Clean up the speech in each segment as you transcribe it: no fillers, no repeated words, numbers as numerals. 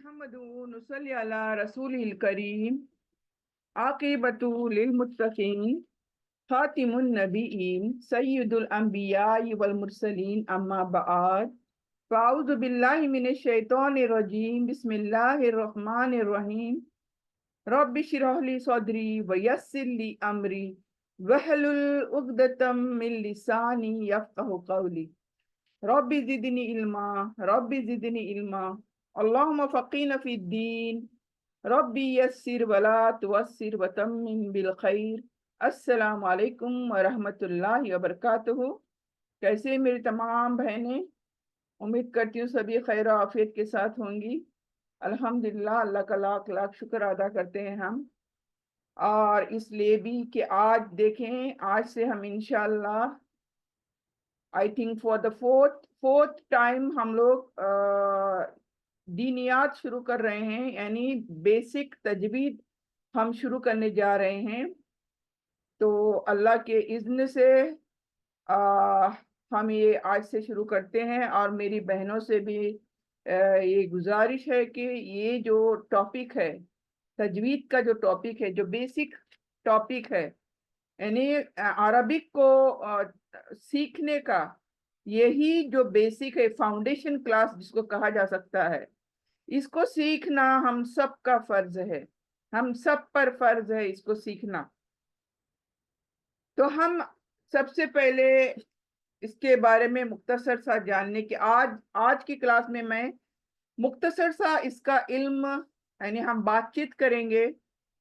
नहमदुहु नुसल्ली अला रसूलिल करीम आक़िबतु लिल मुत्तक़ीन खातिमुन नबिय्यीन सय्यिदुल अंबिया'i वल मुरसलीन अम्मा बअद फ़अऊज़ु बिल्लाहि मिनश शैतानिर रजीम बिस्मिल्लाहिर रहमानिर रहीम रब्बि इश्रह ली सदरी व यस्सिर ली अमरी वहलुल उक़दतम मिन लिसानी यफ़क़हु क़ौली रब्बि ज़िदनी इल्मा रब्बि ज़िदनी इल्मा अल्लाहुम्मा फ़क़ीना फ़िद्दीन रब्बी यस्सिर वला तुअस्सिर वतम्मिम बिल खैर। अस्सलामु अलैकुम व रहमतुल्लाहि व बरकातुहू। कैसे हैं मेरी तमाम बहनें? उम्मीद करती हूँ सभी खैर और आफियत के साथ होंगी। अल्हम्दुलिल्लाह, अल्लाह का लाख लाख शुक्र अदा करते हैं हम, और इसलिए भी कि आज देखें, आज से हम इंशाअल्लाह I think for the fourth time हम लोग दीनियात शुरू कर रहे हैं, यानी बेसिक तजवीद हम शुरू करने जा रहे हैं। तो अल्लाह के इज़्न से हम ये आज से शुरू करते हैं, और मेरी बहनों से भी ये गुजारिश है कि ये जो टॉपिक है, तजवीद का जो टॉपिक है, जो बेसिक टॉपिक है, यानी अरबिक को सीखने का यही जो बेसिक है, फाउंडेशन क्लास जिसको कहा जा सकता है, इसको सीखना हम सब का फर्ज है, हम सब पर फर्ज है इसको सीखना। तो हम सबसे पहले इसके बारे में मुख्तसर सा जानने की आज की क्लास में मैं मुख्तसर सा इसका इल्म, यानी हम बातचीत करेंगे,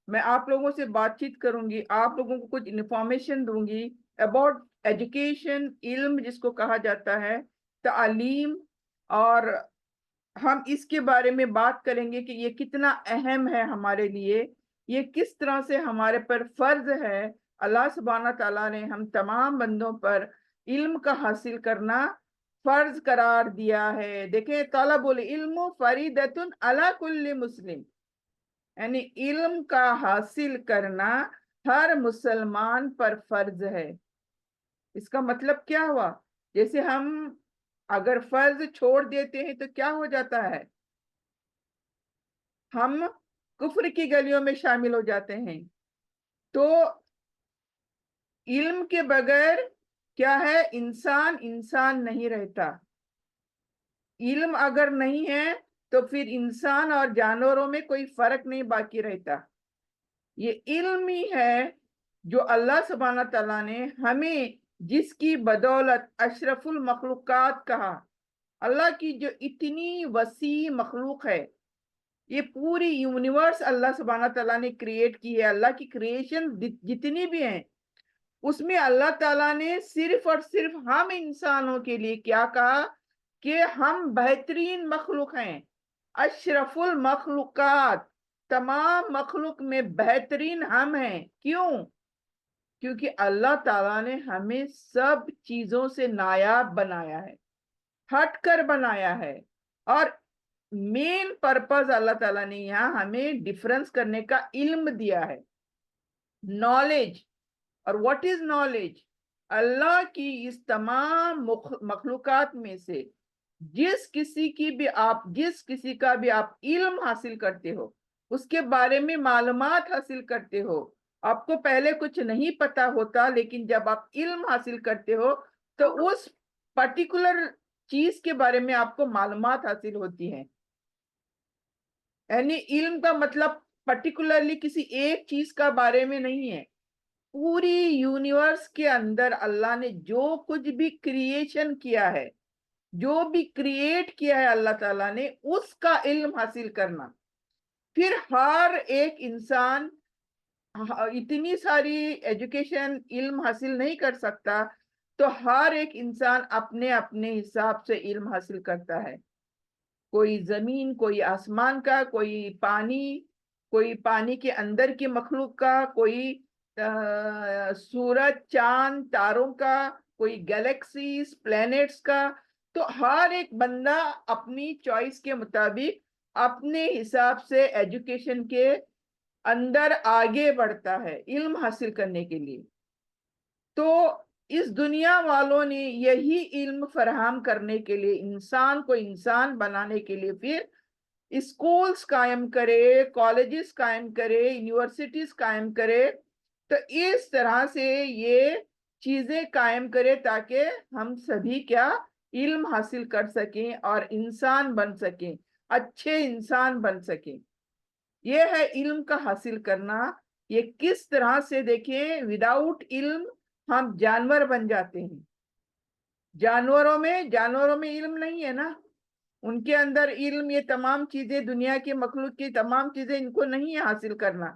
मैं आप लोगों से बातचीत करूंगी, आप लोगों को कुछ इंफॉर्मेशन दूंगी अबाउट एजुकेशन, इल्म जिसको कहा जाता है, तालीम, और हम इसके बारे में बात करेंगे कि ये कितना अहम है हमारे लिए, ये किस तरह से हमारे पर फर्ज है। अल्लाह सुब्हाना ताला ने हम तमाम बंदों पर इल्म का हासिल करना फर्ज करार दिया है। देखें, तलबुल इल्म फरीदतुन अला कुल्ली मुस्लिम, यानी इल्म का हासिल करना हर मुसलमान पर फर्ज है। इसका मतलब क्या हुआ? जैसे हम अगर फर्ज छोड़ देते हैं तो क्या हो जाता है? हम कुफ्र की गलियों में शामिल हो जाते हैं। तो इल्म के बगैर क्या है, इंसान इंसान नहीं रहता। इल्म अगर नहीं है तो फिर इंसान और जानवरों में कोई फर्क नहीं बाकी रहता। ये इल्म ही है जो अल्लाह सुब्हाना तआला ने हमें, जिसकी बदौलत अशरफुल मखलूकात कहा। अल्लाह की जो इतनी वसी मखलूक है, ये पूरी यूनिवर्स अल्लाह सुब्हाना तआला ने क्रिएट की है। अल्लाह की क्रिएशन जितनी भी हैं, उसमें अल्लाह ताला ने सिर्फ और सिर्फ हम इंसानों के लिए क्या कहा कि हम बेहतरीन मखलूक हैं, अशरफुल मखलूकात, तमाम मखलूक में बेहतरीन हम हैं। क्यों? क्योंकि अल्लाह ताला ने हमें सब चीजों से नायाब बनाया है, हटकर बनाया है, और मेन पर्पस अल्लाह ताला ने यहाँ हमें डिफरेंस करने का इल्म दिया है, नॉलेज। और व्हाट इज नॉलेज? अल्लाह की इस तमाम मखलूकात में से जिस किसी का भी आप इल्म हासिल करते हो, उसके बारे में मालूमात हासिल करते हो, आपको पहले कुछ नहीं पता होता, लेकिन जब आप इल्म हासिल करते हो तो उस पर्टिकुलर चीज के बारे में आपको मालूमात हासिल होती है। यानी इल्म का मतलब पर्टिकुलरली किसी एक चीज का बारे में नहीं है। पूरी यूनिवर्स के अंदर अल्लाह ने जो कुछ भी क्रिएशन किया है, जो भी क्रिएट किया है अल्लाह ताला ने, उसका इल्म हासिल करना। फिर हर एक इंसान इतनी सारी एजुकेशन, इल्म हासिल नहीं कर सकता, तो हर एक इंसान अपने अपने हिसाब से इल्म हासिल करता है। कोई जमीन, कोई आसमान का, कोई पानी के अंदर की मखलूक का, कोई सूरज, चांद, तारों का, कोई गैलेक्सीज, प्लैनेट्स का। तो हर एक बंदा अपनी चॉइस के मुताबिक अपने हिसाब से एजुकेशन के अंदर आगे बढ़ता है इल्म हासिल करने के लिए। तो इस दुनिया वालों ने यही इल्म फराहम करने के लिए, इंसान को इंसान बनाने के लिए, फिर स्कूल्स कायम करे, कॉलेजेस कायम करे, यूनिवर्सिटीज कायम करे। तो इस तरह से ये चीजें कायम करे ताकि हम सभी क्या इल्म हासिल कर सकें और इंसान बन सकें, अच्छे इंसान बन सकें। ये है इल्म का हासिल करना। ये किस तरह से देखें, विदाउट इल्म हम जानवर बन जाते हैं। जानवरों में इल्म नहीं है ना, उनके अंदर इल्म, ये तमाम चीजें, दुनिया की मखलूक की तमाम चीजें इनको नहीं है हासिल करना।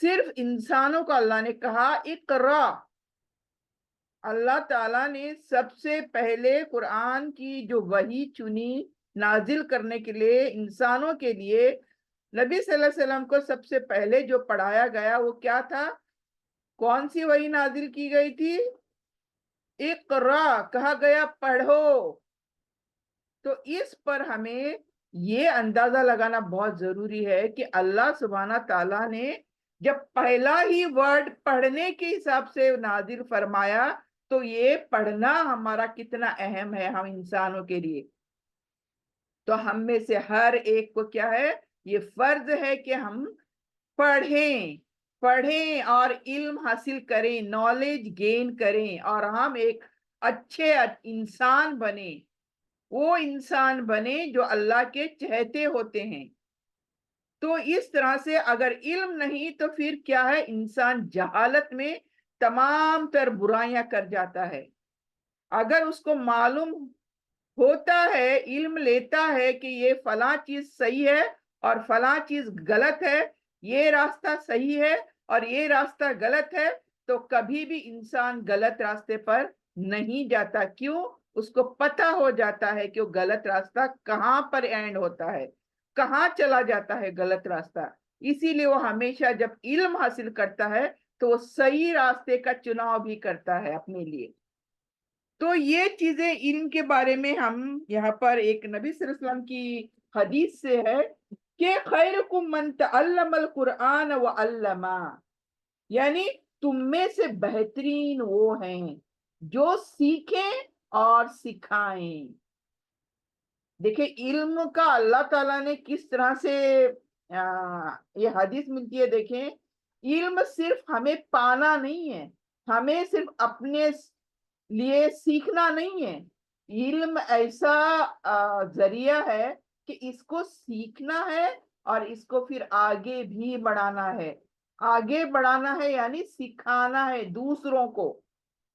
सिर्फ इंसानों को अल्लाह ने कहा इकरा। अल्लाह ताला ने सबसे पहले कुरान की जो वही चुनी नाजिल करने के लिए इंसानों के लिए, नबी सल्लल्लाहु अलैहि वसल्लम को सबसे पहले जो पढ़ाया गया वो क्या था? कौन सी वही नाजिल की गई थी? इकरा, कहा गया पढ़ो। तो इस पर हमें ये अंदाजा लगाना बहुत जरूरी है कि अल्लाह सुब्हाना ताला ने जब पहला ही वर्ड पढ़ने के हिसाब से नाजिल फरमाया, तो ये पढ़ना हमारा कितना अहम है हम इंसानों के लिए। तो हम में से हर एक को क्या है, ये फर्ज है कि हम पढ़ें और इल्म हासिल करें, नॉलेज गेन करें, और हम एक अच्छे इंसान बने, वो इंसान बने जो अल्लाह के चहेते होते हैं। तो इस तरह से अगर इल्म नहीं तो फिर क्या है, इंसान जहालत में तमाम तर बुराइयां कर जाता है। अगर उसको मालूम होता है, इल्म लेता है कि ये फला चीज सही है और फला चीज गलत है, ये रास्ता सही है और ये रास्ता गलत है, तो कभी भी इंसान गलत रास्ते पर नहीं जाता। क्यों? उसको पता हो जाता है कि वो गलत रास्ता कहाँ पर एंड होता है, कहाँ चला जाता है गलत रास्ता। इसीलिए वो हमेशा जब इल्म हासिल करता है तो वो सही रास्ते का चुनाव भी करता है अपने लिए। तो ये चीजें इनके बारे में हम यहाँ पर एक नबी सल्लल्लाहु अलैहि वसल्लम की हदीस से है कि खैरुकुम मन तअल्लमल कुरआन व अल्लमा, यानी तुम में से बेहतरीन वो हैं जो सीखें और सिखाएं। देखिए इल्म का अल्लाह ताला ने किस तरह से ये हदीस मिलती है। देखें, इल्म सिर्फ हमें पाना नहीं है, हमें सिर्फ अपने लिए सीखना नहीं है। इल्म ऐसा जरिया है कि इसको सीखना है और इसको फिर आगे भी बढ़ाना है। आगे बढ़ाना है यानी सिखाना है दूसरों को,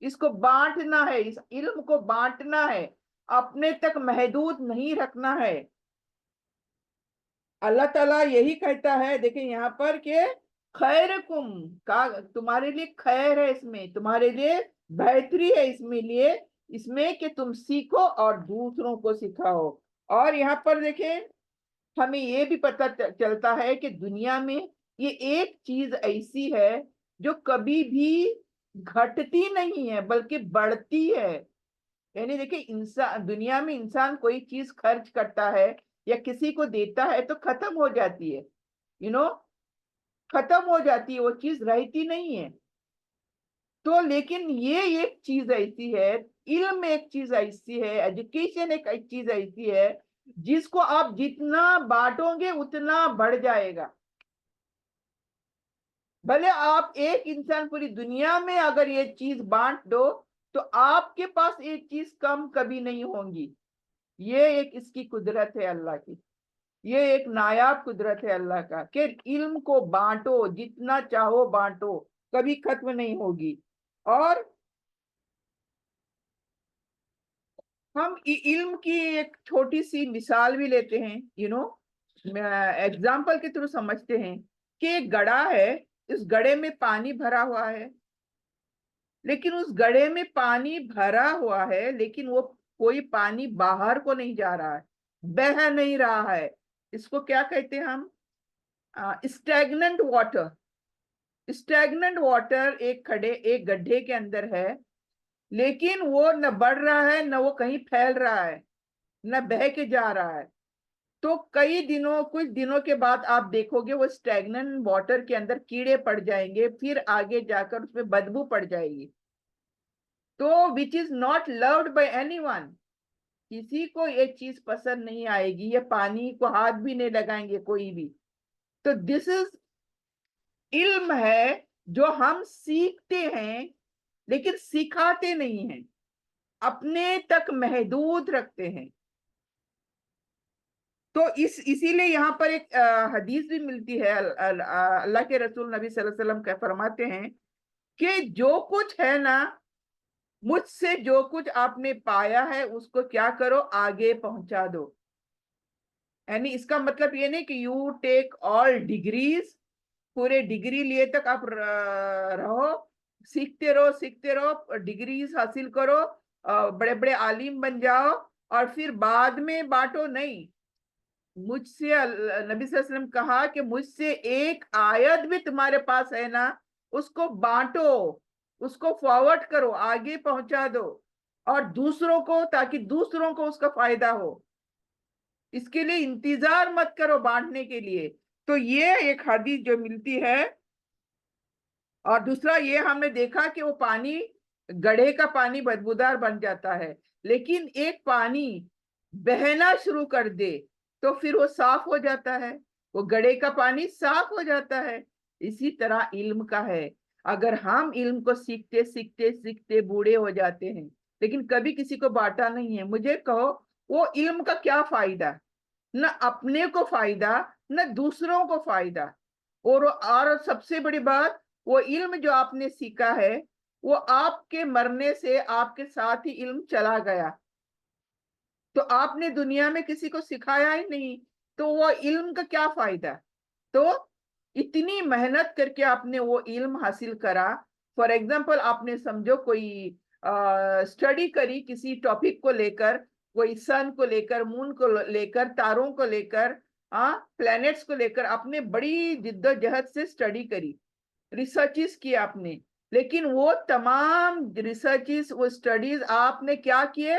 इसको बांटना है, इस इल्म को बांटना है, अपने तक महदूद नहीं रखना है। अल्लाह ताला यही कहता है, देखें यहाँ पर कि खैरकुम का, तुम्हारे लिए खैर है इसमें, तुम्हारे लिए बेहतरी है इसमें लिए इसमें कि तुम सीखो और दूसरों को सिखाओ। और यहाँ पर देखें, हमें ये भी पता चलता है कि दुनिया में ये एक चीज ऐसी है जो कभी भी घटती नहीं है बल्कि बढ़ती है। यानी देखिए, इंसान, दुनिया में इंसान कोई चीज खर्च करता है या किसी को देता है तो खत्म हो जाती है, खत्म हो जाती है, वो चीज रहती नहीं है। तो लेकिन ये एक चीज ऐसी है, इल्म एक चीज ऐसी है, एजुकेशन एक चीज ऐसी है जिसको आप जितना बांटोगे उतना बढ़ जाएगा। भले आप एक इंसान पूरी दुनिया में अगर ये चीज बांट दो तो आपके पास एक चीज कम कभी नहीं होगी। ये एक इसकी कुदरत है अल्लाह की, ये एक नायाब कुदरत है अल्लाह का कि इल्म को बांटो, जितना चाहो बांटो, कभी खत्म नहीं होगी। और हम इल्म की एक छोटी सी मिसाल भी लेते हैं, एग्जाम्पल के थ्रू समझते हैं कि एक घड़ा है, इस घड़े में पानी भरा हुआ है, लेकिन उस घड़े में पानी भरा हुआ है लेकिन वो कोई पानी बाहर को नहीं जा रहा है, बह नहीं रहा है। इसको क्या कहते हैं हम? Stagnant water. स्टैग्नेंट वाटर एक गड्ढे के अंदर है, लेकिन वो न बढ़ रहा है, न वो कहीं फैल रहा है, न बह के जा रहा है। तो कुछ दिनों के बाद आप देखोगे वो स्टैग्नेंट वाटर के अंदर कीड़े पड़ जाएंगे, फिर आगे जाकर उसमें बदबू पड़ जाएगी, तो which is not loved by anyone. किसी को ये चीज पसंद नहीं आएगी, ये पानी को हाथ भी नहीं लगाएंगे कोई भी। तो दिस इज इल्म है जो हम सीखते हैं लेकिन सिखाते नहीं हैं, अपने तक महदूद रखते हैं। तो इसीलिए यहाँ पर एक हदीस भी मिलती है, अल्लाह के रसूल नबी सल्लल्लाहु अलैहि वसल्लम क्या फरमाते हैं कि जो कुछ है ना, मुझसे जो कुछ आपने पाया है उसको क्या करो, आगे पहुंचा दो। यानी इसका मतलब ये नहीं कि यू टेक ऑल डिग्रीज, पूरे डिग्री लिए तक आप रहो, सीखते रहो सीखते रहो, डिग्रीज हासिल करो, बड़े बड़े आलिम बन जाओ और फिर बाद में बांटो, नहीं। मुझसे नबी सल्लल्लाहु अलैहि वसल्लम कहा कि मुझसे एक आयत भी तुम्हारे पास है ना, उसको बांटो, उसको फॉरवर्ड करो, आगे पहुंचा दो, और दूसरों को, ताकि दूसरों को उसका फायदा हो। इसके लिए इंतजार मत करो बांटने के लिए। तो ये एक हदीस जो मिलती है। और दूसरा ये हमने देखा कि वो पानी, गड्ढे का पानी बदबूदार बन जाता है, लेकिन एक पानी बहना शुरू कर दे तो फिर वो साफ हो जाता है, वो गड्ढे का पानी साफ हो जाता है। इसी तरह इल्म का है। अगर हम इल्म को सीखते सीखते सीखते बूढ़े हो जाते हैं लेकिन कभी किसी को बांटा नहीं है, मुझे कहो वो इल्म का क्या फायदा? न अपने को फायदा, न दूसरों को फायदा। और सबसे बड़ी बात, वो इल्म जो आपने सीखा है वो आपके मरने से आपके साथ ही इल्म चला गया, तो आपने दुनिया में किसी को सिखाया ही नहीं, तो वो इल्म का क्या फायदा? तो इतनी मेहनत करके आपने वो इल्म हासिल करा। फॉर एग्जाम्पल, आपने समझो कोई स्टडी करी किसी टॉपिक को लेकर, कोई सन को लेकर, मून को लेकर, तारों को लेकर, प्लैनेट्स को लेकर, आपने बड़ी जिद्दोजहद से स्टडी करी, रिसर्चेस किए आपने। लेकिन वो तमाम रिसर्चेस, वो स्टडीज आपने क्या किए,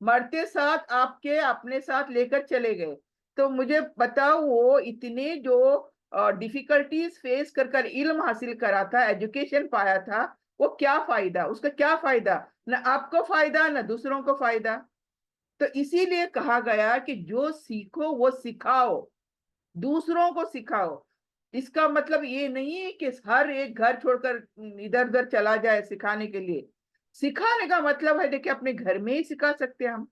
मरते साथ आपके अपने साथ लेकर चले गए। तो मुझे बताओ, वो इतने जो डिफिकल्टीज फेस कर कर इल्म हासिल करा था, एजुकेशन पाया था, वो क्या फायदा, उसका क्या फायदा? न आपको फायदा, न दूसरों को फायदा। तो इसीलिए कहा गया कि जो सीखो वो सिखाओ, दूसरों को सिखाओ। इसका मतलब ये नहीं है कि हर एक घर छोड़कर इधर उधर चला जाए सिखाने के लिए। सिखाने का मतलब है, देखिए, अपने घर में ही सिखा सकते हैं हम,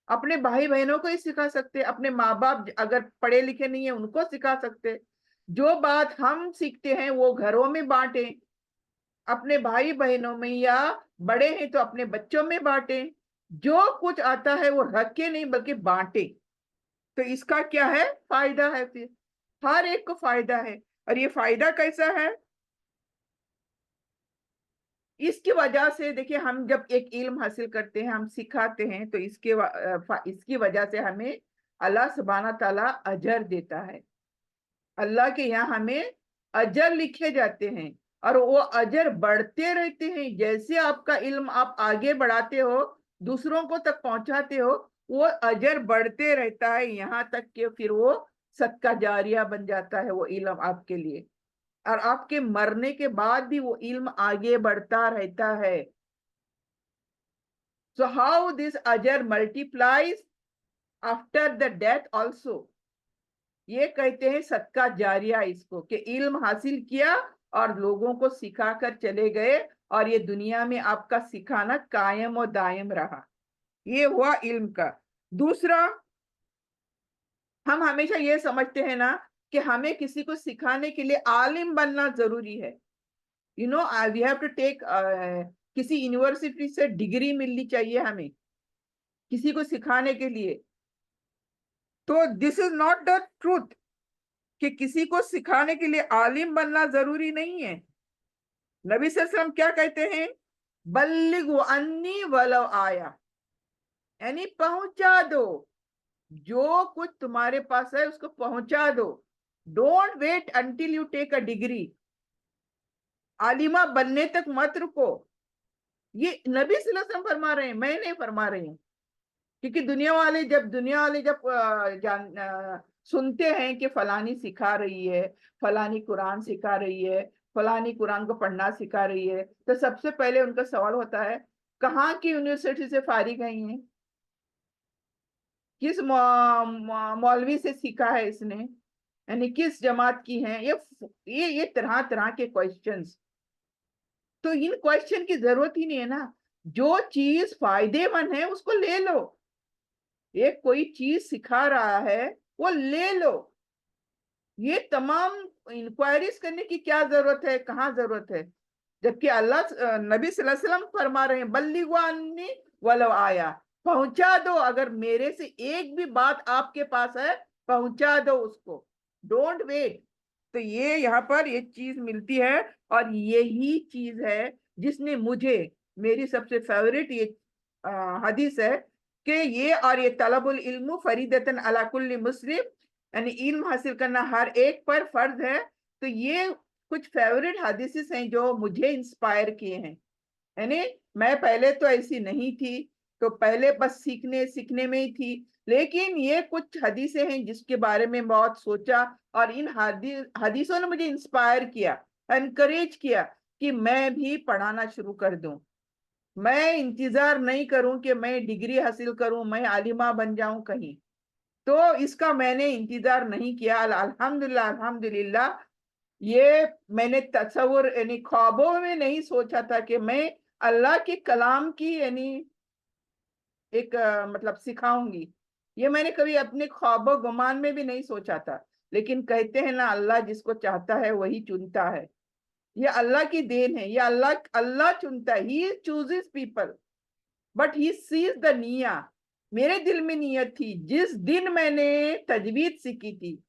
अपने भाई बहनों को ही सिखा सकते हैं, अपने माँ बाप अगर पढ़े लिखे नहीं है उनको सिखा सकते हैं। जो बात हम सीखते हैं वो घरों में बांटे, अपने भाई बहनों में, या बड़े हैं तो अपने बच्चों में बांटे। जो कुछ आता है वो रख के नहीं बल्कि बांटे। तो इसका क्या है, फायदा है, फिर हर एक को फायदा है। और ये फायदा कैसा है? इसकी वजह से देखिए, हम जब एक इल्म हासिल करते हैं, हम सिखाते हैं, तो इसकी वजह से हमें अल्लाह सुब्हाना ताला अजर देता है। अल्लाह के यहाँ हमें अजर लिखे जाते हैं, और वो अजर बढ़ते रहते हैं। जैसे आपका इल्म आप आगे बढ़ाते हो, दूसरों को तक पहुंचाते हो, वो अजर बढ़ते रहता है, यहाँ तक कि फिर वो सदका जारिया बन जाता है वो इल्म आपके लिए। और आपके मरने के बाद भी वो इल्म आगे बढ़ता रहता है। सो हाउ दिस अजर multiplies after the death also, ये कहते हैं सदका जारिया इसको, कि इल्म हासिल किया और लोगों को सिखा कर चले गए, और ये दुनिया में आपका सिखाना कायम और दायम रहा। ये हुआ इल्म का। दूसरा, हम हमेशा ये समझते हैं ना कि हमें किसी को सिखाने के लिए आलिम बनना जरूरी है। You know, we have to take, किसी यूनिवर्सिटी से डिग्री मिलनी चाहिए हमें किसी को सिखाने के लिए। तो this is not the truth, कि किसी को सिखाने के लिए आलिम बनना जरूरी नहीं है। नबी सल्लल्लाहु अलैहि वसल्लम क्या कहते हैं? बल्लिगु अन्नी वलो आया, यानी पहुंचा दो, जो कुछ तुम्हारे पास है उसको पहुंचा दो। Don't wait until you take a degree, आलिमा बनने तक मत रुको। ये नबी सल्लल्लाहु अलैहि वसल्लम फरमा रहे हैं, मैं नहीं फरमा रही हूँ। क्योंकि दुनिया वाले जब सुनते हैं कि फलानी सिखा रही है, फलानी कुरान सिखा रही है, फलानी कुरान को पढ़ना सिखा रही है, तो सबसे पहले उनका सवाल होता है, कहाँ की यूनिवर्सिटी से फारिग हैं ये? किस मौलवी से सीखा है इसने, यानी किस जमात की है, ये तरह तरह के क्वेश्चंस। तो इन क्वेश्चन की जरूरत ही नहीं है ना, जो चीज फायदेमंद है उसको ले लो। एक कोई चीज सिखा रहा है वो ले लो, ये तमाम इंक्वायरीज करने की क्या जरूरत है, कहाँ जरूरत है? जबकि अल्लाह नबी सल्लल्लाहु अलैहि वसल्लम फरमा रहे हैं बल्लिगु अन्नी वलो आया, पहुंचा दो, अगर मेरे से एक भी बात आपके पास है पहुंचा दो उसको, डोंट वेट। तो ये यहाँ पर ये चीज मिलती है, और यही चीज है जिसने मुझे, मेरी सबसे फेवरेट ये हदीस है कि ये, और ये तलबुल इल्मु फरीदतन अला कुल्ली मुस्लिम, यानी इल्म हासिल करना हर एक पर फर्ज है। तो ये कुछ फेवरेट हदीसेस हैं जो मुझे इंस्पायर किए हैं। यानी मैं पहले तो ऐसी नहीं थी, तो पहले बस सीखने सीखने में ही थी, लेकिन ये कुछ हदीसें हैं जिसके बारे में बहुत सोचा, और इन हदीसों ने मुझे इंस्पायर किया, एनकरेज किया कि मैं भी पढ़ाना शुरू कर दूं। मैं इंतजार नहीं करूं कि मैं डिग्री हासिल करूं, मैं आलिमा बन जाऊं कहीं, तो इसका मैंने इंतजार नहीं किया। अल्हम्दुलिल्लाह अल्हम्दुलिल्लाह, ये मैंने तस्वुर यानी ख्वाबों में नहीं सोचा था कि मैं अल्लाह के कलाम की यानी एक मतलब सिखाऊंगी। ये मैंने कभी अपने ख्वाबों गुमान में भी नहीं सोचा था। लेकिन कहते हैं ना, अल्लाह जिसको चाहता है वही चुनता है। ये अल्लाह की देन है, ये अल्लाह अल्लाह चुनता है, ही chooses people, but he sees the निया। मेरे दिल में नियत थी जिस दिन मैंने तजवीद सीखी थी,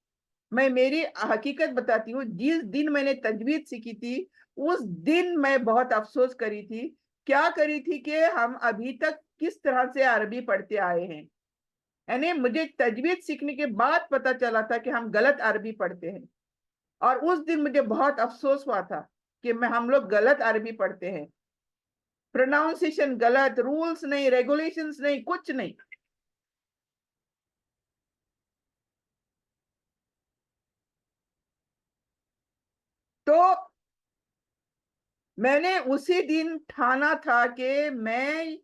मैं मेरी हकीकत बताती हूँ, जिस दिन मैंने तजवीद सीखी थी उस दिन मैं बहुत अफसोस करी थी। क्या करी थी कि हम अभी तक किस तरह से अरबी पढ़ते आए हैं। यानी मुझे तजवीद सीखने के बाद पता चला था कि हम गलत अरबी पढ़ते हैं, और उस दिन मुझे बहुत अफसोस हुआ था कि हम लोग गलत अरबी पढ़ते हैं, प्रोनाउंसिएशन गलत, रूल्स नहीं, रेगुलेशंस नहीं, कुछ नहीं। तो मैंने उसी दिन ठाना था कि मैं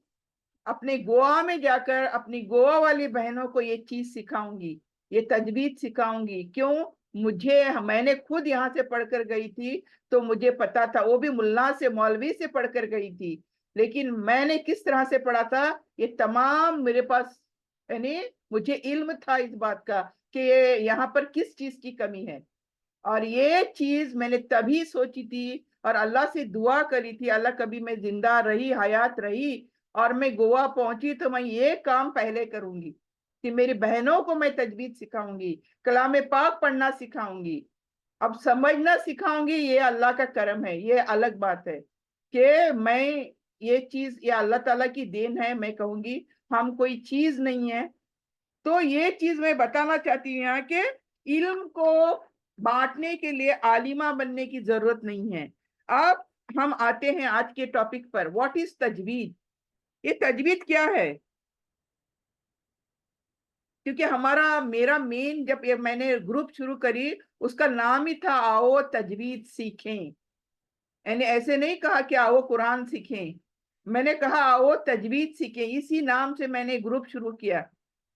अपने गोवा में जाकर अपनी गोवा वाली बहनों को ये चीज सिखाऊंगी, ये तजवीज सिखाऊंगी। क्यों? मैंने खुद यहाँ से पढ़कर गई थी, तो मुझे पता था, वो भी मुल्ला से, मौलवी से पढ़कर गई थी, लेकिन मैंने किस तरह से पढ़ा था ये तमाम मेरे पास, यानी मुझे इल्म था इस बात का कि यहाँ पर किस चीज की कमी है। और ये चीज मैंने तभी सोची थी और अल्लाह से दुआ करी थी, अल्लाह कभी मैं जिंदा रही, हयात रही और मैं गोवा पहुंची तो मैं ये काम पहले करूंगी कि मेरी बहनों को मैं तजवीज सिखाऊंगी, कलाम पाक पढ़ना सिखाऊंगी। अब समझना सिखाऊंगी, ये अल्लाह का करम है, ये अलग बात है कि मैं ये चीज, ये अल्लाह ताला की देन है, मैं कहूंगी हम कोई चीज नहीं है। तो ये चीज मैं बताना चाहती हूँ यहाँ के इल्म को बांटने के लिए आलिमा बनने की जरूरत नहीं है। अब हम आते हैं आज के टॉपिक पर, व्हाट इज तजवीद। ये तजवीद क्या है? क्योंकि मेरा मेन, जब ये मैंने ग्रुप शुरू करी उसका नाम ही था आओ तजवीद सीखें। यानी ऐसे नहीं कहा कि आओ कुरान सीखें, मैंने कहा आओ तजवीद सीखें। इसी नाम से मैंने ग्रुप शुरू किया,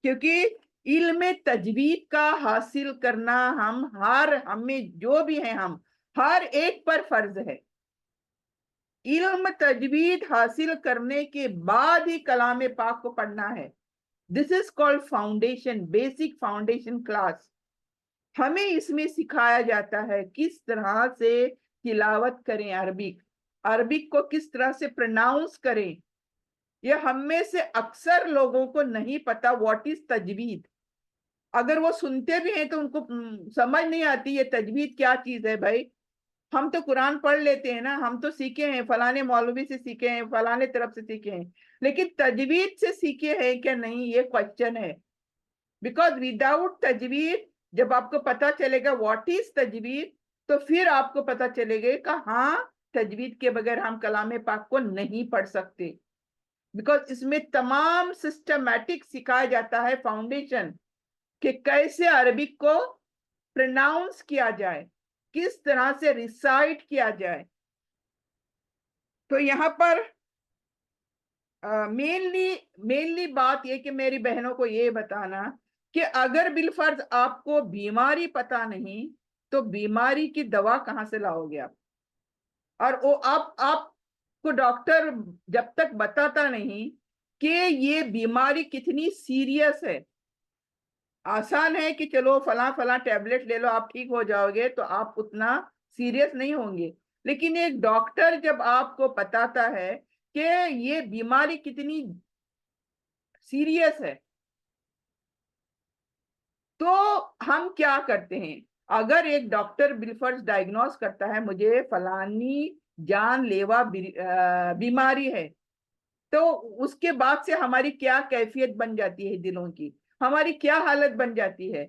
क्योंकि इल्म तजवीद का हासिल करना हमें जो भी है, हम हर एक पर फर्ज है। इल्म तजवीद हासिल करने के बाद ही कलाम पाक को पढ़ना है। This is called foundation, basic foundation class. हमें इसमें सिखाया जाता है किस तरह से तिलावत करें, अरबिक अरबिक को किस तरह से प्रोनाउंस करें। ये हम में से अक्सर लोगों को नहीं पता व्हाट इज तजवीद। अगर वो सुनते भी हैं तो उनको समझ नहीं आती ये तजवीद क्या चीज है। भाई, हम तो कुरान पढ़ लेते हैं ना, हम तो सीखे हैं, फलाने मौलवी से सीखे हैं, फलाने तरफ से सीखे हैं, लेकिन तजवीद से सीखे हैं क्या नहीं, ये क्वेश्चन है। बिकॉज विदाउट तजवीद, जब आपको पता चलेगा व्हाट इज तजवीद, तो फिर आपको पता चलेगा कि हाँ, तजवीद के बगैर हम कलाम पाक को नहीं पढ़ सकते। बिकॉज इसमें तमाम सिस्टमैटिक सिखाया जाता है, फाउंडेशन, कि कैसे अरबिक को प्रोनाउंस किया जाए, किस तरह से रिसाइट किया जाए। तो यहाँ पर مینلی بات یہ کہ میری بہنوں کو یہ بتانا کہ اگر بالفرض آپ کو بیماری پتا نہیں تو بیماری کی دوا کہاں سے لاؤ گے آپ؟ اور وہ آپ کو ڈاکٹر جب تک بتاتا نہیں کہ یہ بیماری کتنی سیریس ہے، آسان ہے کہ چلو فلاں فلاں ٹیبلٹ لے لو آپ ٹھیک ہو جاؤ گے، تو آپ اتنا سیریس نہیں ہوں گے. لیکن ایک ڈاکٹر جب آپ کو بتاتا ہے کہ یہ بیماری کتنی سیریس ہے، تو ہم کیا کرتے ہیں؟ اگر ایک ڈاکٹر بالفرض ڈائگنوز کرتا ہے مجھے فلانی جان لیوا بیماری ہے، تو اس کے بعد سے ہماری کیا کیفیت بن جاتی ہے دلوں کی، ہماری کیا حالت بن جاتی ہے؟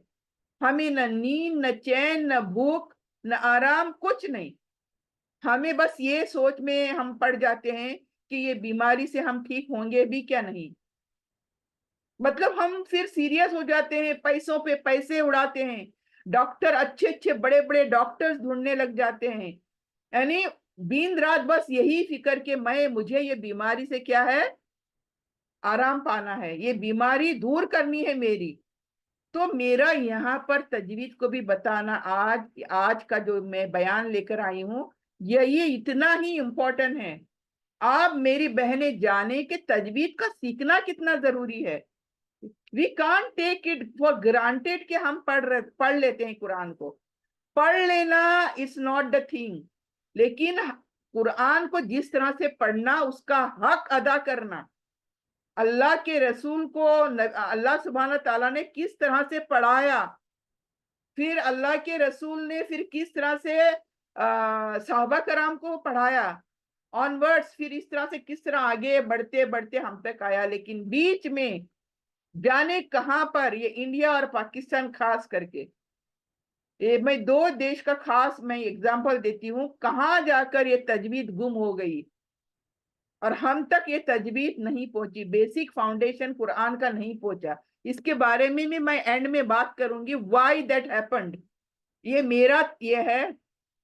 ہمیں نہ نیند، نہ چین، نہ بھوک، نہ آرام، کچھ نہیں. ہمیں بس یہ سوچ میں ہم پڑ جاتے ہیں کہ یہ بیماری سے ہم ٹھیک ہوں گے بھی کیا نہیں. مطلب ہم پھر سیریس ہو جاتے ہیں، پیسوں پہ پیسے اڑاتے ہیں، ڈاکٹر اچھے اچھے بڑے بڑے ڈاکٹرز ڈھونڈنے لگ جاتے ہیں، یعنی دن رات بس یہی فکر کہ مجھے یہ بیماری سے کیا ہے، آرام پانا ہے، یہ بیماری دور کرنی ہے میری. تو میرا یہاں پر تجوید کو بھی بتانا آج کا جو میں بیان لے کر آئی ہوں، یہ اتنا ہی امپورٹنٹ ہے. آپ میری بہنیں جانیں کہ تجوید کا سیکھنا کتنا ضروری ہے. We can't take it for granted کہ ہم پڑھ لیتے ہیں قرآن کو. پڑھ لینا از ناٹ دا تھنگ، لیکن قرآن کو جس طرح سے پڑھنا، اس کا حق ادا کرنا، اللہ کے رسول کو اللہ سبحانہ تعالیٰ نے کس طرح سے پڑھایا، پھر اللہ کے رسول نے پھر کس طرح سے صحابہ کرام کو پڑھایا آن ورڈز، پھر اس طرح سے کس طرح آگے بڑھتے بڑھتے ہم تک آیا. لیکن بیچ میں جانے کہاں پر یہ انڈیا اور پاکستان خاص کر کے، میں دو دیش کا خاص میں اگزامپل دیتی ہوں، کہاں جا کر یہ تجوید گم ہو گئی اور ہم تک یہ تجوید نہیں پہنچی، بیسک فاؤنڈیشن قرآن کا نہیں پہنچا. اس کے بارے میں بھی میں اینڈ میں بات کروں گی، وائی دیٹ ہیپنڈ. یہ میرا یہ ہے،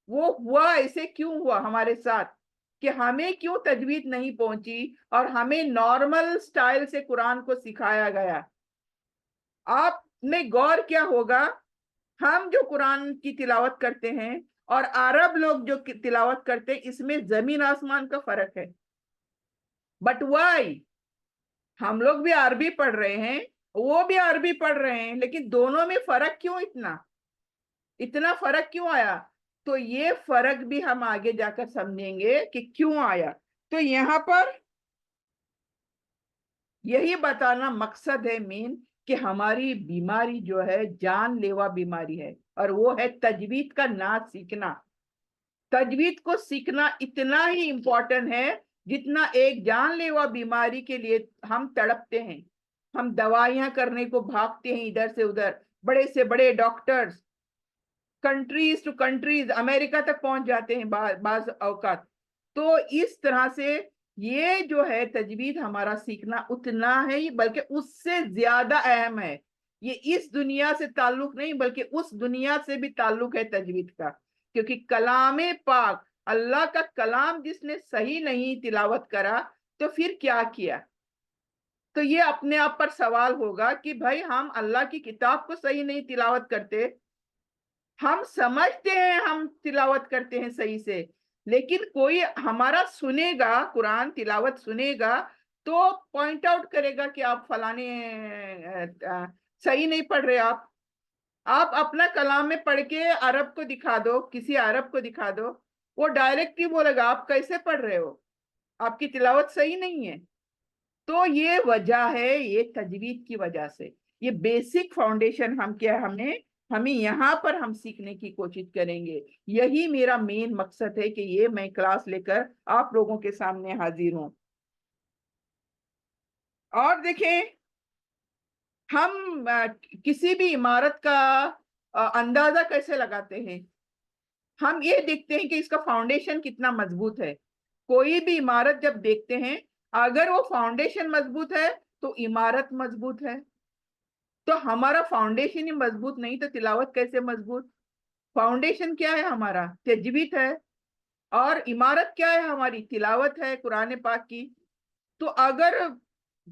وہ ہوا ایسے کیوں ہوا ہمارے ساتھ کہ ہمیں کیوں تجوید نہیں پہنچی اور ہمیں نارمل سٹائل سے قرآن کو سکھایا گیا. آپ نے غور کیا ہوگا، ہم جو قرآن کی تلاوت کرتے ہیں اور عرب لوگ جو تلاوت کرتے ہیں، اس میں زمین آسمان کا فرق ہے. But why? ہم لوگ بھی عربی پڑھ رہے ہیں، وہ بھی عربی پڑھ رہے ہیں، لیکن دونوں میں فرق کیوں اتنا فرق کیوں آیا؟ تو یہ فرق بھی ہم آگے جا کر سمجھیں گے کہ کیوں آیا. تو یہاں پر یہی بتانا مقصد ہے مین کہ ہماری بیماری جو ہے جان لیوا بیماری ہے، اور وہ ہے تجوید کا نہ سیکھنا. تجوید کو سیکھنا اتنا ہی امپورٹنٹ ہے جتنا ایک جان لیوا بیماری کے لیے ہم تڑپتے ہیں، ہم دوائیاں کرنے کو بھاگتے ہیں ادھر سے ادھر، بڑے سے بڑے ڈاکٹرز کنٹریز ٹو کنٹریز، امریکہ تک پہنچ جاتے ہیں بعض اوقات. تو اس طرح سے یہ جو ہے تجوید ہمارا سیکھنا اتنا ہے، بلکہ اس سے زیادہ اہم ہے. یہ اس دنیا سے تعلق نہیں بلکہ اس دنیا سے بھی تعلق ہے تجوید کا، کیونکہ کلام پاک، اللہ کا کلام جس نے صحیح نہیں تلاوت کرا تو پھر کیا کیا؟ تو یہ اپنے آپ پر سوال ہوگا کہ بھائی ہم اللہ کی کتاب کو صحیح نہیں تلاوت کرتے، ہم سمجھتے ہیں ہم تلاوت کرتے ہیں صحیح سے، لیکن کوئی ہمارا سنے گا، قرآن تلاوت سنے گا تو پوائنٹ آؤٹ کرے گا کہ آپ فلانے صحیح نہیں پڑھ رہے. آپ اپنا کلام میں پڑھ کے عرب کو دکھا دو، کسی عرب کو دکھا دو، وہ ڈائریکٹ ہی بولے گا آپ کیسے پڑھ رہے ہو، آپ کی تلاوت صحیح نہیں ہے. تو یہ وجہ ہے، یہ تجوید کی وجہ سے. یہ بیسک فاؤنڈیشن ہمیں یہاں پر ہم سیکھنے کی کوشش کریں گے. یہی میرا مین مقصد ہے کہ یہ میں کلاس لے کر آپ لوگوں کے سامنے حاضر ہوں. اور دیکھیں، ہم کسی بھی عمارت کا اندازہ کیسے لگاتے ہیں؟ ہم یہ دیکھتے ہیں کہ اس کا فاؤنڈیشن کتنا مضبوط ہے. کوئی بھی عمارت جب دیکھتے ہیں، اگر وہ فاؤنڈیشن مضبوط ہے تو عمارت مضبوط ہے. تو ہمارا فاؤنڈیشن ہی مضبوط نہیں تو تلاوت کیسے مضبوط؟ فاؤنڈیشن کیا ہے ہمارا؟ تجوید ہے. اور عمارت کیا ہے ہماری؟ تلاوت ہے قرآن پاک کی. تو اگر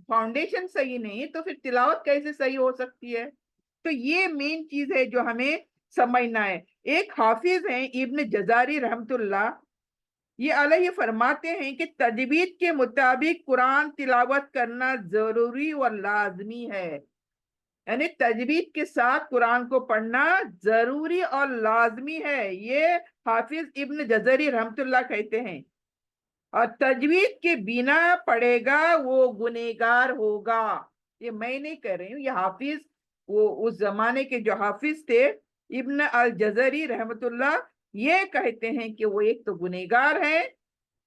فاؤنڈیشن صحیح نہیں تو پھر تلاوت کیسے صحیح ہو سکتی ہے؟ تو یہ مین چیز ہے جو ہمیں سمجھنا ہے. ایک حافظ ہیں ابن جزاری رحمت اللہ، یہ علیہ فرماتے ہیں کہ تجوید کے مطابق قرآن تلاوت کرنا ضروری اور لازمی ہے. یعنی تجوید کے ساتھ قرآن کو پڑھنا ضروری اور لازمی ہے، یہ حافظ ابن جزری رحمت اللہ کہتے ہیں. اور تجوید کے بنا پڑھے گا وہ گنہگار ہوگا. یہ میں نہیں کہہ رہی ہوں، یہ حافظ، وہ اس زمانے کے جو حافظ تھے ابن الجزری رحمت اللہ، یہ کہتے ہیں کہ وہ ایک تو گنہگار ہے،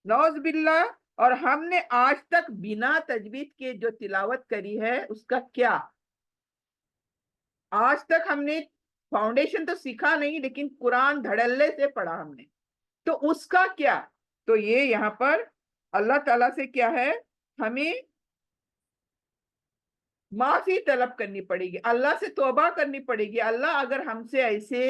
نعوذ باللہ. اور ہم نے آج تک بنا تجوید کے جو تلاوت کری ہے اس کا کیا؟ آج تک ہم نے فاؤنڈیشن تو سیکھا نہیں، لیکن قرآن دھڑلے سے پڑھا ہم نے، تو اس کا کیا؟ تو یہ یہاں پر اللہ تعالیٰ سے کیا ہے، ہمیں معافی طلب کرنی پڑے گی، اللہ سے توبہ کرنی پڑے گی. اللہ اگر ہم سے ایسے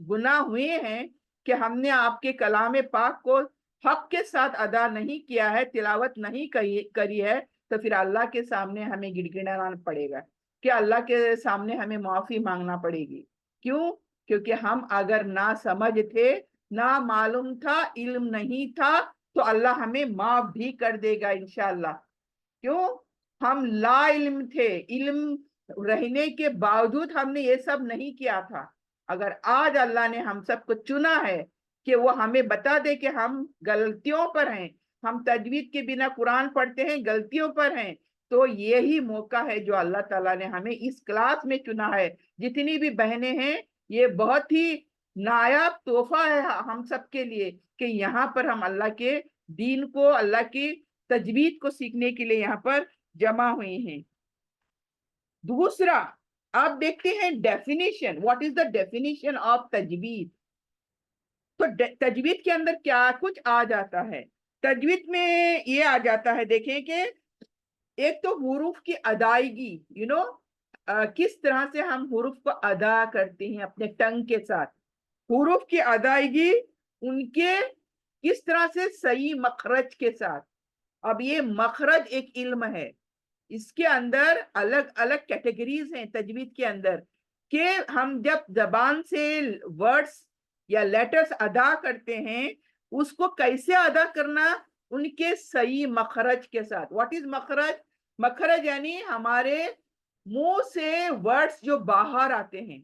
گناہ ہوئے ہیں کہ ہم نے آپ کے کلام پاک کو حق کے ساتھ ادا نہیں کیا ہے، تلاوت نہیں کری ہے، تو پھر اللہ کے سامنے ہمیں گڑ گڑانا پڑے گا، کہ اللہ کے سامنے ہمیں معافی مانگنا پڑے گی. کیوں؟ کیونکہ ہم اگر نہ سمجھ تھے، نہ معلوم تھا، علم نہیں تھا، تو اللہ ہمیں معاف بھی کر دے گا انشاءاللہ. کیوں؟ ہم لا علم تھے، علم رہنے کے باوجود ہم نے یہ سب نہیں کیا تھا. اگر آج اللہ نے ہم سب کو چنا ہے کہ وہ ہمیں بتا دے کہ ہم غلطیوں پر ہیں، ہم تجوید کے بنا قرآن پڑھتے ہیں، غلطیوں پر ہیں، تو یہی موقع ہے جو اللہ تعالیٰ نے ہمیں اس کلاس میں چنا ہے. جتنی بھی بہنیں ہیں، یہ بہت ہی نایاب تحفہ ہے ہم سب کے لیے کہ یہاں پر ہم اللہ کے دین کو، اللہ کی تجوید کو سیکھنے کے لیے یہاں پر جمع ہوئے ہیں. دوسرا آپ دیکھتے ہیں definition, what is the definition of تجوید. تو تجوید کے اندر کیا کچھ آ جاتا ہے؟ تجوید میں یہ آ جاتا ہے، دیکھیں کہ ایک تو حروف کی ادائیگی، کس طرح سے ہم حروف کو ادا کرتے ہیں اپنے ٹنگ کے ساتھ، حروف کی ادائیگی ان کے کس طرح سے صحیح مخرج کے ساتھ. اب یہ مخرج ایک علم ہے، اس کے اندر الگ الگ کیٹیگریز ہیں تجوید کے اندر، کہ ہم جب زبان سے ورڈز یا لیٹرز ادا کرتے ہیں، اس کو کیسے ادا کرنا، ان کے صحیح مخرج کے ساتھ. واٹ از مخرج؟ مخرج یعنی ہمارے منہ سے ورڈز جو باہر آتے ہیں،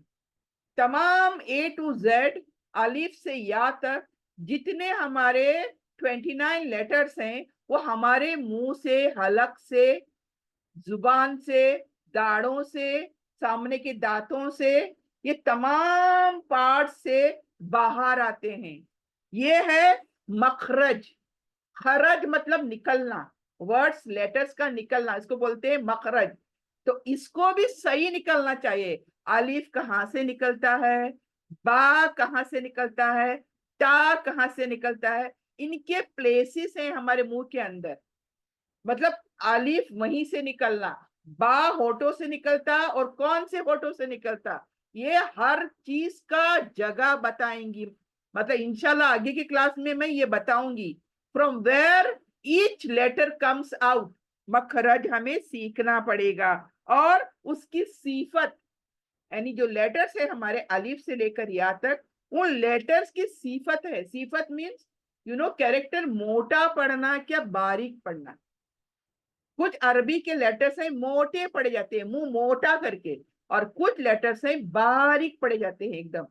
تمام A to Z، الف سے یا تک جتنے ہمارے 29 لیٹرز ہیں، وہ ہمارے منہ سے، حلق سے، زبان سے، داڑھوں سے، سامنے کے دانتوں سے، یہ تمام پارٹ سے باہر آتے ہیں. یہ ہے مخرج. خرج مطلب نکلنا، ورڈز لیٹرز کا نکلنا، اس کو بولتے ہیں مخرج. تو اس کو بھی صحیح نکلنا چاہیے. الف کہاں سے نکلتا ہے، با کہاں سے نکلتا ہے، تا کہاں سے نکلتا ہے، ان کے پلیسز ہیں ہمارے منہ کے اندر. مطلب الف وہیں سے نکلنا، با ہوٹوں سے نکلتا، اور کون سے ہوٹوں سے نکلتا، یہ ہر چیز کا جگہ بتائیں گی. مطلب انشاءاللہ آگے کی کلاس میں میں یہ بتاؤں گی from where each letter comes out. مخرج ہمیں سیکھنا پڑے گا. اور اس کی صفت، یعنی جو لیٹرز ہے ہمارے الف سے لے کر یا تک، ان لیٹرز کی صفت ہے. صفت مینس کیریکٹر موٹا پڑھنا کیا باریک پڑھنا. کچھ عربی کے لیٹرز ہیں موٹے پڑے جاتے ہیں، منہ موٹا کر کے، اور کچھ لیٹرز ہیں باریک پڑے جاتے ہیں، ایک دم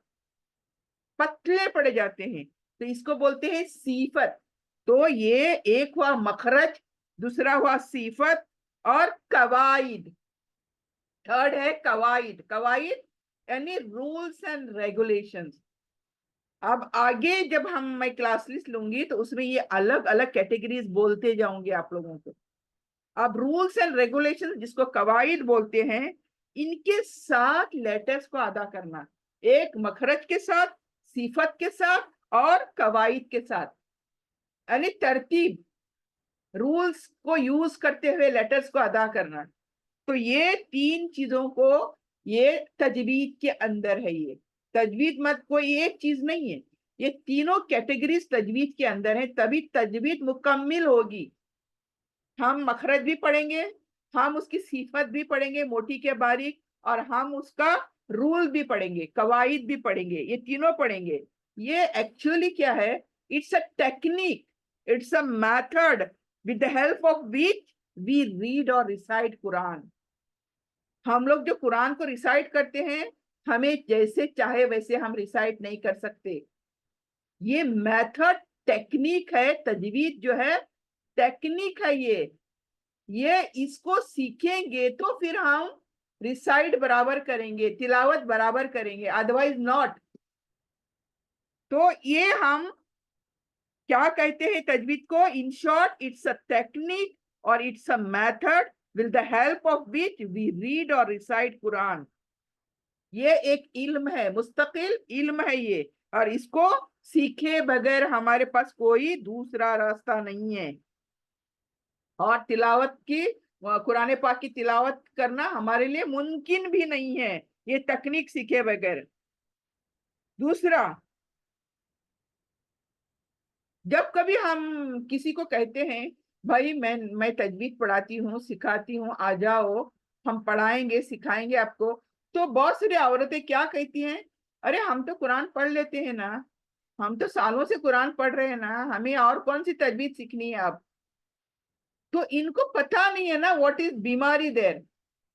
پتلے پڑے جاتے ہیں. تو اس کو بولتے ہیں صفت. تو یہ ایک ہوا مخرج، دوسرا ہوا صفت، اور قواعد. تھرڈ ہے قواعد. قواعد یعنی رولز اینڈ ریگولیشنز. اب آگے جب میں کلاس لسٹ لوں گی تو اس میں یہ الگ الگ کیٹیگریز بولتے جاؤں گے آپ لوگوں کو. اب رولز اینڈ ریگولیشن جس کو قواعد بولتے ہیں، ان کے ساتھ لیٹرز کو ادا کرنا، ایک مخرج کے ساتھ، صفت کے ساتھ، اور قواعد کے ساتھ. یعنی ترتیب، رولز کو یوز کرتے ہوئے لیٹرز کو ادا کرنا. تو یہ تین چیزوں کو یہ تجوید کے اندر ہے. یہ تجوید مت کوئی ایک چیز نہیں ہے، یہ تینوں کیٹیگریز تجوید کے اندر ہیں، تبھی تجوید مکمل ہوگی. ہم مخرج بھی پڑھیں گے، ہم اس کی صفت بھی پڑھیں گے موٹی کے باریک، اور ہم اس کا رول بھی پڑھیں گے، قواعد بھی پڑھیں گے، یہ تینوں پڑھیں گے۔ یہ ایکچولی کیا ہے؟ It's a technique, it's a method with the help of which we read or recite Quran. ہم لوگ جو قرآن کو ریسائٹ کرتے ہیں، ہمیں جیسے چاہے ویسے ہم ریسائٹ نہیں کر سکتے۔ یہ میتھڈ ٹیکنیک ہے، تجوید جو ہے ٹیکنیک ہے۔ یہ اس کو سیکھیں گے تو پھر ہم ریسائٹ برابر کریں گے، تلاوت برابر کریں گے، ادروائز ناٹ۔ تو یہ ہم کیا کہتے ہیں تجوید کو؟ In short it's a technique اور it's a method with the help of which we read or recite Quran. یہ ایک علم ہے، مستقل علم ہے یہ، اور اس کو سیکھے بغیر ہمارے پاس کوئی دوسرا راستہ نہیں ہے۔ اور تلاوت کی، قرآن پاک کی تلاوت کرنا ہمارے لیے ممکن بھی نہیں ہے یہ تکنیک سیکھے بغیر۔ دوسرا، جب کبھی ہم کسی کو کہتے ہیں بھائی میں تجوید پڑھاتی ہوں، سکھاتی ہوں، آ جاؤ ہم پڑھائیں گے سکھائیں گے آپ کو، تو بہت ساری عورتیں کیا کہتی ہیں؟ ارے ہم تو قرآن پڑھ لیتے ہیں نا، ہم تو سالوں سے قرآن پڑھ رہے ہیں نا، ہمیں اور کون سی تجوید سیکھنی ہے اب؟ تو ان کو پتا نہیں ہے نا واٹ از بیماری دیر،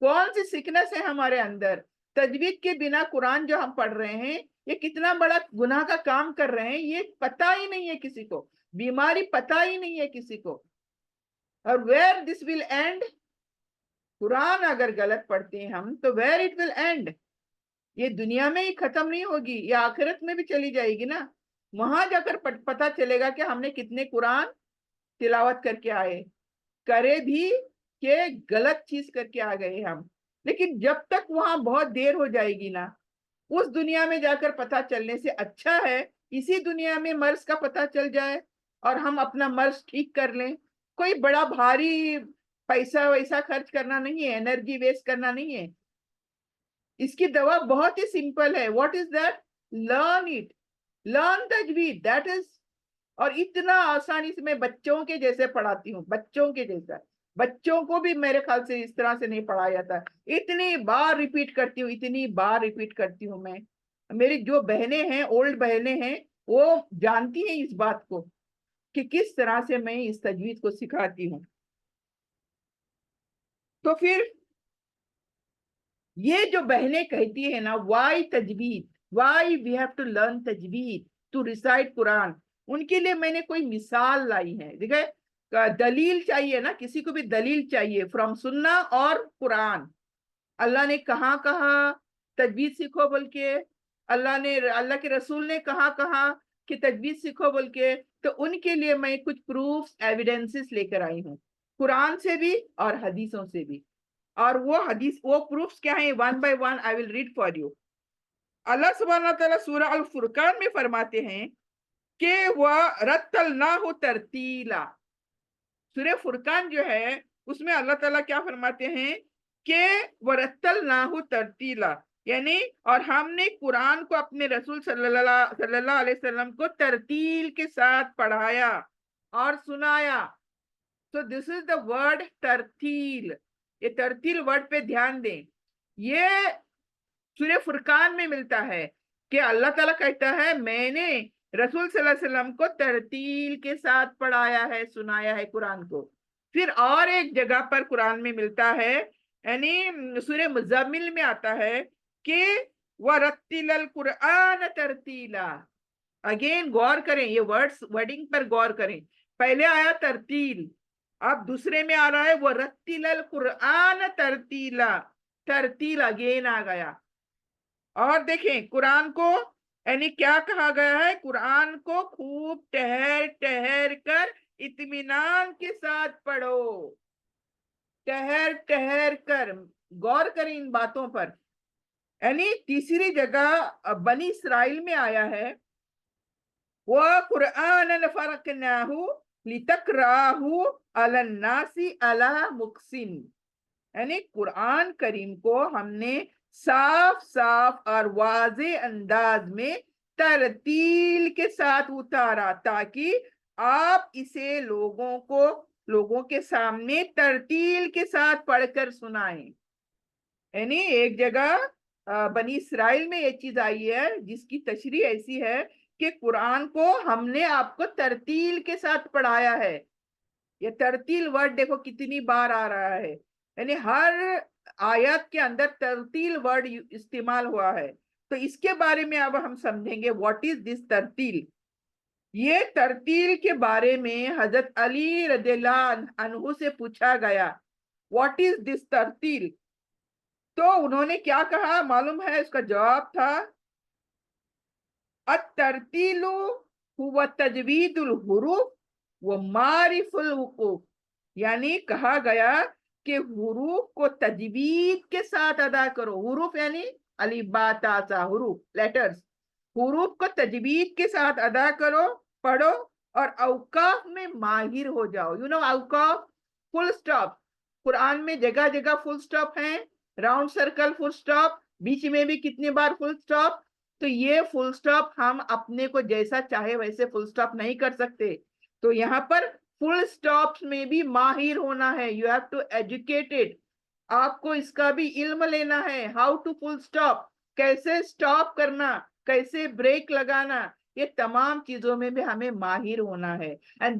کون سی سکنس ہے ہمارے اندر۔ تجوید کے بنا قرآن جو ہم پڑھ رہے ہیں یہ کتنا بڑا گناہ کا کام کر رہے ہیں، یہ پتا ہی نہیں ہے کسی کو، بیماری پتا ہی نہیں ہے کسی کو۔ اور where this will end، قرآن اگر غلط پڑھتے ہیں ہم تو where it will end، یہ دنیا میں ہی ختم نہیں ہوگی، یہ آخرت میں بھی چلی جائے گی نا۔ وہاں جا کر پتا چلے گا کہ ہم نے کتنے قرآن تلاوت کر کے آئے، کرے بھی کہ غلط چیز کر کے آ گئے ہم۔ لیکن جب تک وہاں بہت دیر ہو جائے گی نا، اس دنیا میں جا کر پتا چلنے سے اچھا ہے اسی دنیا میں مرض کا پتا چل جائے اور ہم اپنا مرض ٹھیک کر لیں۔ کوئی بڑا بھاری پیسہ ویسا خرچ کرنا نہیں ہے، انرجی ویسٹ کرنا نہیں ہے۔ اس کی دوا بہت ہی سمپل ہے۔ What is that? Learn it, learn تجوید، دیٹ از۔ اور اتنا آسانی سے میں بچوں کے جیسے پڑھاتی ہوں، بچوں کے جیسا۔ بچوں کو بھی میرے خیال سے اس طرح سے نہیں پڑھایا جاتا۔ اتنی بار ریپیٹ کرتی ہوں، اتنی بار ریپیٹ کرتی ہوں میں۔ میری جو بہنیں ہیں، اولڈ بہنیں ہیں، وہ جانتی ہیں اس بات کو کہ کس طرح سے میں اس تجوید کو سکھاتی ہوں۔ تو پھر یہ جو بہنیں کہتی ہیں نا وائی تجوید، why we have to learn تجوید ٹو ریسائٹ قرآن، ان کے لیے میں نے کوئی مثال لائی ہے۔ دیکھیں، دلیل چاہیے نا، کسی کو بھی دلیل چاہیے فرام سننا اور قرآن۔ اللہ نے کہاں کہا تجوید سیکھو بول کے، اللہ کے رسول نے کہا کہ تجوید سیکھو بول کے، تو ان کے لیے میں کچھ پروفس ایویڈنسز لے کر آئی ہوں، قرآن سے بھی اور حدیثوں سے بھی۔ اور وہ پروفس کیا ہیں؟ One by one I will read for you. اللہ سبحانہ تعالیٰ سورہ الفرقان میں فرماتے ہیں کہ وَرَتَّلْنَاهُ تَرْتِيلًا۔ سورہ فرقان جو ہے اس میں اللہ تعالیٰ کیا فرماتے ہیں کہ وَرَتَّلْنَاهُ تَرْتِيلًا، یعنی اور ہم نے قرآن کو اپنے رسول صلی اللہ علیہ وسلم کو ترتیل کے ساتھ پڑھایا اور سنایا۔ So this is the word ترتیل۔ یہ ترتیل ورڈ پہ دھیان دیں، یہ سورہ فرقان میں ملتا ہے کہ اللہ تعالیٰ کہتا ہے میں نے رسول صلی اللہ علیہ وسلم کو ترتیل کے ساتھ پڑھایا ہے، سنایا ہے قرآن کو۔ پھر اور ایک جگہ پر قرآن میں ملتا ہے، یعنی سورہ مزمل میں آتا ہے کہ وَرَتِّلَ الْقُرْآنَ تَرْتِيلًا۔ اگین غور کریں، یہ ورڈنگ پر غور کریں۔ پہلے آیا ترتیل، اب دوسرے میں آ رہا ہے وَرَتِّلَ الْقُرْآنَ تَرْتِيلًا، ترتیل اگین آ گیا۔ اور دیکھیں قرآن کو یعنی کیا کہا گیا ہے؟ قرآن کو خوب ٹہر ٹہر کر اطمینان کے ساتھ پڑھو، ٹہر ٹہر کر غور کریں ان باتوں پر۔ یعنی تیسری جگہ بنی اسرائیل میں آیا ہے وَقُرْآنًا فَرَقْنَاهُ لِتَقْرَأَهُ عَلَى النَّاسِ عَلَى مُقْسٍ، یعنی قرآن کریم کو ہم نے صاف صاف اور واضح انداز میں ترتیل کے ساتھ اتارا تاکہ آپ اسے لوگوں کو लोगों के सामने तरतील के साथ पढ़कर सुनाएं। यानी एक जगह बनी इसराइल में ये चीज आई है जिसकी तशरीह ऐसी है कि कुरान को हमने आपको तरतील के साथ पढ़ाया है। ये तरतील वर्ड देखो कितनी बार आ रहा है, यानी हर आयत के अंदर तरतील वर्ड इस्तेमाल हुआ है। तो इसके बारे में अब हम समझेंगे व्हाट इज दिस तरतील। ये तरतील के बारे में हजरत अली रज़ियल्लाहु अन्हु से पूछा गया व्हाट इज दिस तरतील। तो उन्होंने क्या कहा मालूम है? उसका जवाब था अत-तरतीलु हुवा तजवीदुल हुरूफ व मारिफुल हुकूक। यानी कहा गया कि हुरूफ को तजवीद के साथ अदा करो। हुरूफ यानी अलिफ बा ता सा, हुरूफ लेटर्स। हुरूफ को तजवीद के साथ अदा करो, पढ़ो, और औकाफ में माहिर हो जाओ। यू नो औकाफ, फुल स्टॉप। कुरान में जगह जगह फुल स्टॉप है, राउंड सर्कल फुल स्टॉप, बीच में भी कितने बार फुल स्टॉप। तो ये फुल स्टॉप हम अपने को जैसा चाहे वैसे फुल स्टॉप नहीं कर सकते। तो यहाँ पर फुल स्टॉप्स में भी माहिर होना है। यू हैव टू एजुकेटेड, आपको इसका भी इल्म लेना है। हाउ टू फुल स्टॉप, कैसे स्टॉप करना, कैसे ब्रेक लगाना, ये तमाम चीजों में भी हमें माहिर होना है। एंड